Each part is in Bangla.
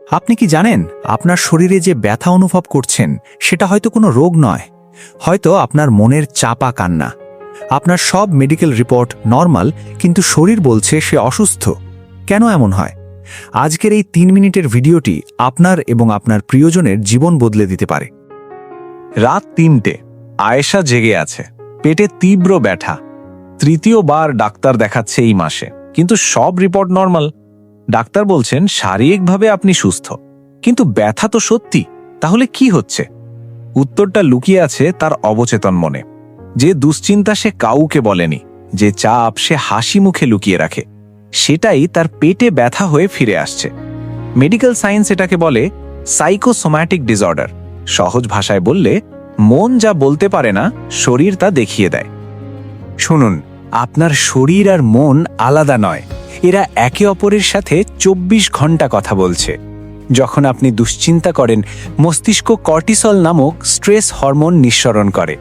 আপনি কি জানেন আপনার শরীরে যে ব্যথা অনুভব করছেন সেটা হয়তো কোনো রোগ নয়, হয়তো আপনার মনের চাপা কান্না। আপনার সব মেডিকেল রিপোর্ট নরমাল, কিন্তু শরীর বলছে সে অসুস্থ। কেন এমন হয়? আজকের এই 3 মিনিটের ভিডিওটি আপনার এবং আপনার প্রিয়জনের জীবন বদলে দিতে পারে। রাত 3টে, আয়েশা জেগে আছে, পেটে তীব্র ব্যথা। তৃতীয়বার ডাক্তার দেখাচ্ছে এই মাসে, কিন্তু সব রিপোর্ট নরমাল। ডাক্তার বলছেন শারীরিকভাবে আপনি সুস্থ, কিন্তু ব্যথা তো সত্যি। তাহলে কি হচ্ছে? উত্তরটা লুকিয়ে আছে তার অবচেতন মনে। যে দুশ্চিন্তা সে কাউকে বলেনি, যে চাপ সে হাসি মুখে লুকিয়ে রাখে, সেটাই তার পেটে ব্যথা হয়ে ফিরে আসছে। মেডিকেল সায়েন্স এটাকে বলে সাইকোসোম্যাটিক ডিসঅর্ডার। সহজ ভাষায় বললে, মন যা বলতে পারে না, শরীর তা দেখিয়ে দেয়। শুনুন, আপনার শরীর আর মন আলাদা নয়, এরা একে অপরের সাথে 24 ঘন্টা কথা বলছে। যখন আপনি দুশ্চিন্তা করেন, মস্তিষ্ক কর্টিসল নামক স্ট্রেস হরমোন নিঃসরণ করে।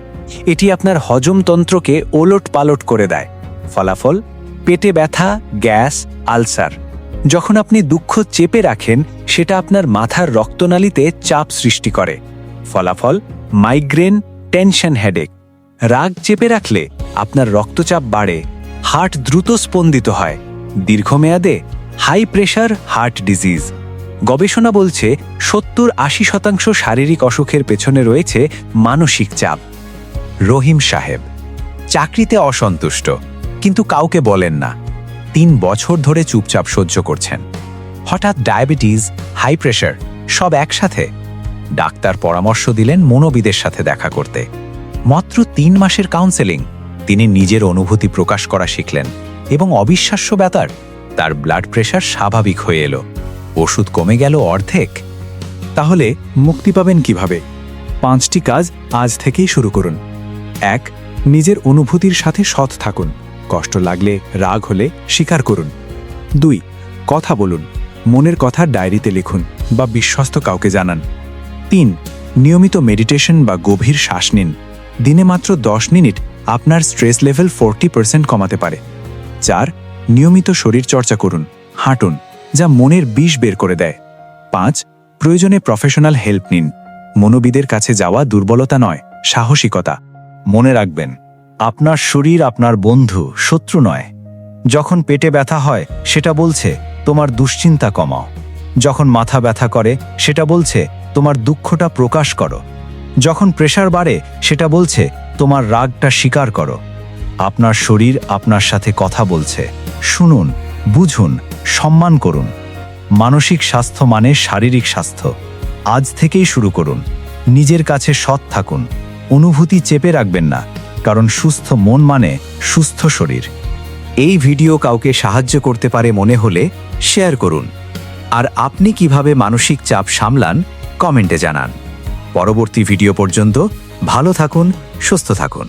এটি আপনার হজমতন্ত্রকে ওলটপালট করে দেয়। ফলাফল, পেটে ব্যথা, গ্যাস, আলসার। যখন আপনি দুঃখ চেপে রাখেন, সেটা আপনার মাথার রক্তনালীতে চাপ সৃষ্টি করে। ফলাফল, মাইগ্রেন, টেনশন, হেডেক। রাগ চেপে রাখলে আপনার রক্তচাপ বাড়ে, হার্ট দ্রুত স্পন্দিত হয়। দীর্ঘমেয়াদে হাই প্রেশার, হার্ট ডিজিজ। গবেষণা বলছে 70-80% শারীরিক অসুখের পেছনে রয়েছে মানসিক চাপ। রহিম সাহেব চাকরিতে অসন্তুষ্ট, কিন্তু কাউকে বলেন না। 3 বছর ধরে চুপচাপ সহ্য করছেন। হঠাৎ ডায়াবেটিস, হাই প্রেশার, সব একসাথে। ডাক্তার পরামর্শ দিলেন মনোবিদের সাথে দেখা করতে। মাত্র 3 মাসের কাউন্সেলিং, তিনি নিজের অনুভূতি প্রকাশ করা শিখলেন, এবং অবিশ্বাস্য ব্যাপার, তার ব্লাড প্রেশার স্বাভাবিক হয়ে এলো। ওষুধ কমে গেল অর্ধেক। তাহলে মুক্তি পাবেন কিভাবে? 5টি কাজ আজ থেকেই শুরু করুন। 1. নিজের অনুভূতির সাথে সৎ থাকুন। কষ্ট লাগলে, রাগ হলে স্বীকার করুন। 2. কথা বলুন। মনের কথা ডায়েরিতে লিখুন বা বিশ্বস্ত কাউকে জানান। 3. নিয়মিত মেডিটেশন বা গভীর শ্বাস নিন। দিনে মাত্র 10 মিনিট আপনার স্ট্রেস লেভেল 40% কমাতে পারে। 4. নিয়মিত শরীর চর্চা করুন, হাঁটুন, যা মনের বিষ বের করে দেয়। 5. প্রয়োজনে প্রফেশনাল হেল্প নিন। মনোবিদের কাছে যাওয়া দুর্বলতা নয়, সাহসিকতা। মনে রাখবেন, আপনার শরীর আপনার বন্ধু, শত্রু নয়। যখন পেটে ব্যথা হয়, সেটা বলছে তোমার দুশ্চিন্তা কমাও। যখন মাথা ব্যথা করে, সেটা বলছে তোমার দুঃখটা প্রকাশ করো। যখন প্রেশার বাড়ে, সেটা বলছে তোমার রাগটা স্বীকার করো। আপনার শরীর আপনার সাথে কথা বলছে। শুনুন, বুঝুন, সম্মান করুন। মানসিক স্বাস্থ্য মানে শারীরিক স্বাস্থ্য। আজ থেকেই শুরু করুন। নিজের কাছে সৎ থাকুন। অনুভূতি চেপে রাখবেন না, কারণ সুস্থ মন মানে সুস্থ শরীর। এই ভিডিও কাউকে সাহায্য করতে পারে মনে হলে শেয়ার করুন। আর আপনি কিভাবে মানসিক চাপ সামলান, কমেন্টে জানান। পরবর্তী ভিডিও পর্যন্ত ভালো থাকুন, সুস্থ থাকুন।